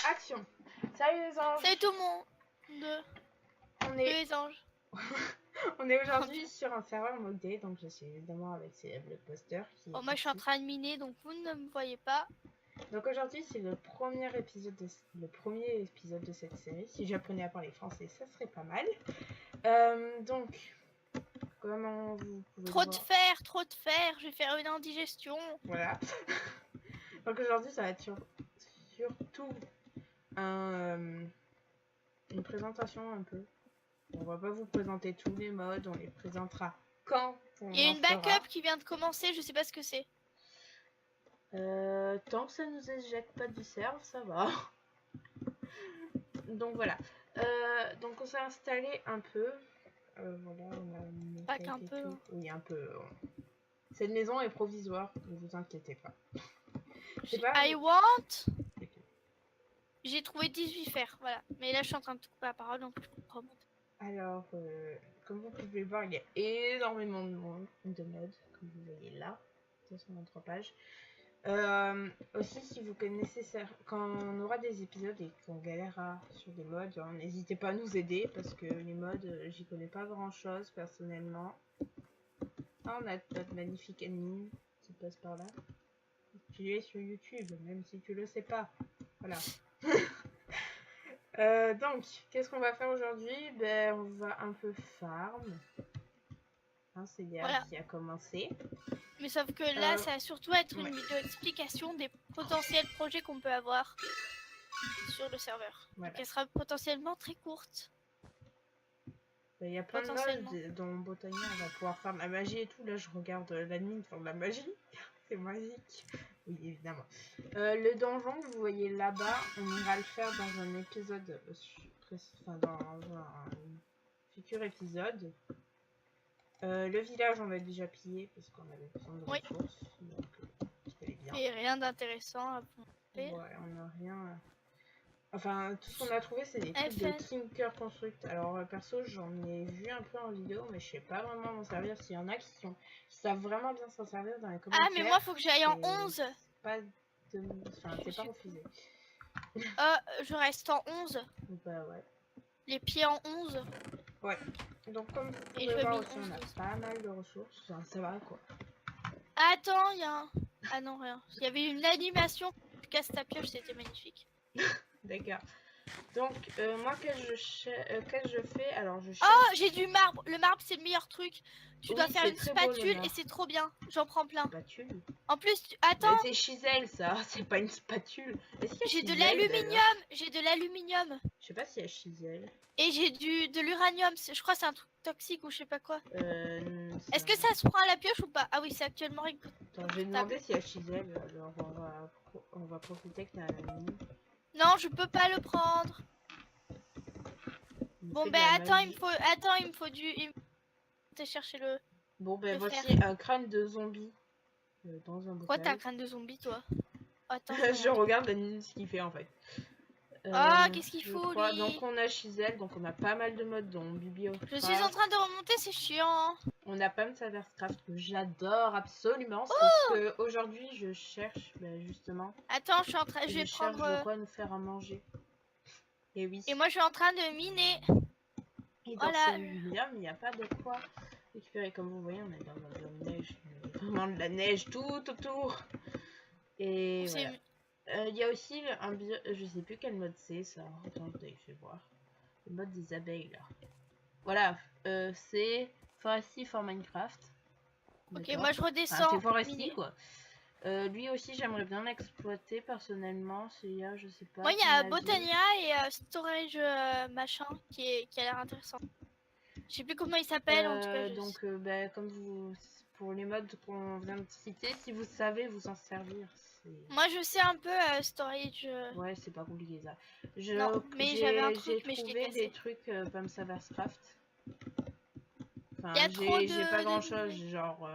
Action. Salut les anges. Salut tout le monde. On est Les anges. on est aujourd'hui sur un serveur modé, donc je suis évidemment avec le poster qui Bon, moi je suis en train de miner, donc vous ne me voyez pas. Donc aujourd'hui c'est le premier épisode de cette série. Si j'apprenais à parler français, ça serait pas mal. Donc comment vous pouvez Trop voir... de fer, je vais faire une indigestion. Voilà. Donc aujourd'hui ça va être surtout une présentation un peu. On va pas vous présenter tous les modes, on les présentera quand on Il y a en une fera. backup qui vient de commencer, je sais pas ce que c'est. Tant que ça nous éjecte pas du serve, ça va. Donc voilà. Donc on s'est installé un peu. Voilà, on a une Pas qu'un peu. tout. Oui, un peu. Cette maison est provisoire, ne vous inquiétez pas. I want. J'ai trouvé 18 fers, voilà. Mais là je suis en train de couper la parole, donc je comprends. Alors, comme vous pouvez voir, il y a énormément de modes, comme vous voyez là. 223 pages. Aussi, si vous connaissez ça, quand on aura des épisodes et qu'on galérera sur des modes, n'hésitez pas à nous aider parce que les modes, j'y connais pas grand chose personnellement. Ah, on a notre magnifique admin qui passe par là. Tu es sur YouTube, même si tu le sais pas. Voilà. Donc, qu'est-ce qu'on va faire aujourd'hui? Ben, on va un peu farm. Hein, c'est Léa voilà. qui a commencé. Mais sauf que là, ça va surtout être une vidéo explication des potentiels projets qu'on peut avoir sur le serveur. Voilà. Donc elle sera potentiellement très courte. Il y a plein de modes dont Botania on va pouvoir faire de la magie et tout. Là, je regarde l'admin faire de la magie. C'est magique. Oui, évidemment. Le donjon que vous voyez là-bas, on ira le faire dans un épisode, dans un futur épisode. Le village, on l'a déjà pillé parce qu'on avait besoin de ressources. Donc, bien. Et rien d'intéressant à montrer. Ouais, on n'a rien. Enfin, tout ce qu'on a trouvé, c'est des trucs de Tinker Construct. Alors, perso, j'en ai vu un peu en vidéo, mais je sais pas vraiment m'en servir. S'il y en a qui savent vraiment bien s'en servir dans les commentaires. Ah, mais moi, faut que j'aille en 11. Enfin, c'est pas refusé. Je reste en 11. Bah ouais. Les pieds en 11. Ouais. Donc, comme vous pouvez voir aussi, on a pas mal de ressources. Enfin, ça va, quoi. Attends, il y a un... Ah non, rien. Il y avait une animation. Tu casses ta pioche, c'était magnifique. D'accord. Donc, moi, qu'est-ce que je fais? Alors, je cherche... Oh, j'ai du marbre. Le marbre, c'est le meilleur truc. Tu dois faire une spatule et c'est trop bien. J'en prends plein. Spatule. En plus, attends. C'est chisel, ça. C'est pas une spatule. J'ai de l'aluminium. J'ai de l'aluminium. Je sais pas s'il y a chisel. Et j'ai de l'uranium. Je crois que c'est un truc toxique ou je sais pas quoi. Est-ce que ça se prend à la pioche ou pas? Ah oui, c'est actuellement... Attends, je vais demander s'il y a chisel. Alors, on va profiter que t'as l'aluminium. Non, je peux pas le prendre. Bon, ben attends, il me faut du... T'es chercher le... Bon, ben voici un crâne de zombie. Dans un Pourquoi t'as un crâne de zombie, toi? Attends, je regarde ce qu'il fait, en fait. Qu'est-ce qu'il faut, lui? Donc, on a chisel, donc on a pas mal de modes, dont Bibliocraft. Je suis en train de remonter, c'est chiant. On a Pam Saverscraft, que j'adore absolument. Parce que aujourd'hui, je cherche, justement... Attends, je suis en train... Je vais prendre... de quoi nous faire à manger. Et oui. Et moi, je suis en train de miner. Et dans ce biome, il n'y a pas de quoi récupérer. Comme vous voyez, on est dans un biome neige. Il y a vraiment de la neige tout autour. Et voilà. Il y a aussi un biome, je sais plus quel mode c'est ça. Attendez, je vais voir. Le mode des abeilles là. Voilà, c'est Forestry for Minecraft. Ok, moi je redescends. C'est Forestry quoi. Lui aussi, j'aimerais bien l'exploiter personnellement. Celui-là, je sais pas. Moi, il y a Botania et Storage machin qui a l'air intéressant. Je sais plus comment il s'appelle en tout cas. Donc, comme vous, pour les modes qu'on vient de citer, si vous savez vous en servir. Moi, je sais un peu Storage. Ouais, c'est pas compliqué ça. Non, mais j'avais un truc, mais je l'ai cassé. Des trucs comme Saverscraft. Enfin, il y a trop de... j'ai pas grand chose, genre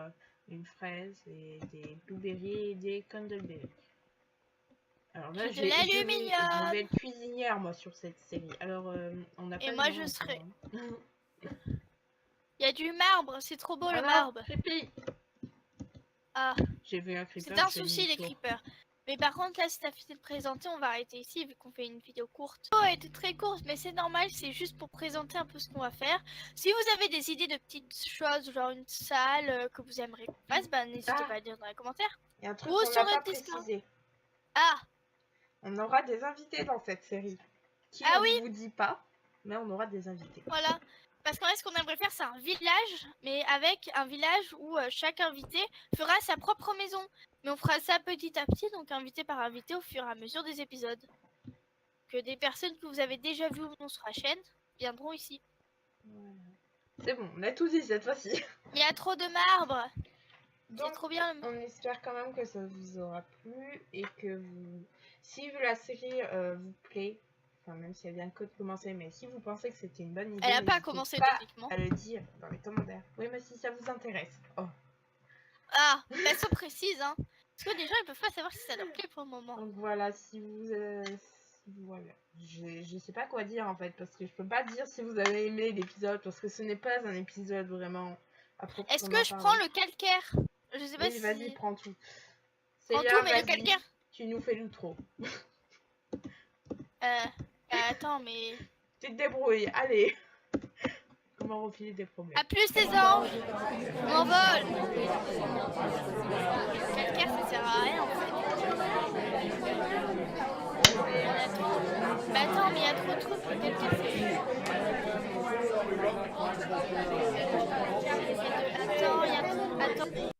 une fraise et des blueberries et des candleberries. Alors là, j'ai de l'aluminium. Je vais être cuisinière moi sur cette série. Alors, on a pas. Et moi, je serai. Il y a du marbre, c'est trop beau le marbre. Ah, J'ai vu un creeper. c'est un je fais souci les demi-tour. creepers. Mais par contre là si t'as fini de présenter, on va arrêter ici vu qu'on fait une vidéo courte. Oh, elle était très courte mais c'est normal, c'est juste pour présenter un peu ce qu'on va faire. Si vous avez des idées de petites choses, genre une salle que vous aimeriez qu'on fasse, bah n'hésitez Ah. pas à dire dans les commentaires. Il y a un truc Ou qu'on sur n'a pas notre Discord. précisé. Ah, On aura des invités dans cette série. Qui Ah on oui. vous dit pas, mais on aura des invités. voilà. Parce qu'en fait, ce qu'on aimerait faire, c'est un village, mais avec un village où chaque invité fera sa propre maison. Mais on fera ça petit à petit, donc invité par invité au fur et à mesure des épisodes. Que des personnes que vous avez déjà vues ou non sur la chaîne viendront ici. Voilà. C'est bon, on a tout dit cette fois-ci. Il y a trop de marbre. C'est Donc, trop bien. on espère quand même que ça vous aura plu et que vous... Si la série vous plaît, enfin même si elle vient que de commencer, mais si vous pensez que c'était une bonne idée, Elle a pas n'hésitez commencé pas techniquement. à le dire dans les commentaires. Oui, mais si ça vous intéresse. Oh. Ah, elles sont précises, hein. Parce que des gens, ils peuvent pas savoir si ça leur plaît pour le moment. Donc voilà, si vous... voilà. Je sais pas quoi dire en fait, parce que je peux pas dire si vous avez aimé l'épisode, parce que ce n'est pas un épisode vraiment à proprement Est-ce que je prends le calcaire? Je sais pas Oui, si... vas-y, prends tout. Prends C'est tout, là, mais le vas-y, calcaire... tu nous fais l'outro. attends, mais... Tu te débrouilles, allez. Comment refiler des problèmes. A plus les anges. On m'envole. Le calcaire, ça sert à rien en fait. Mais attends, mais il y a trop de trucs. Le calcaire, c'est... Attends, il y a... Attends.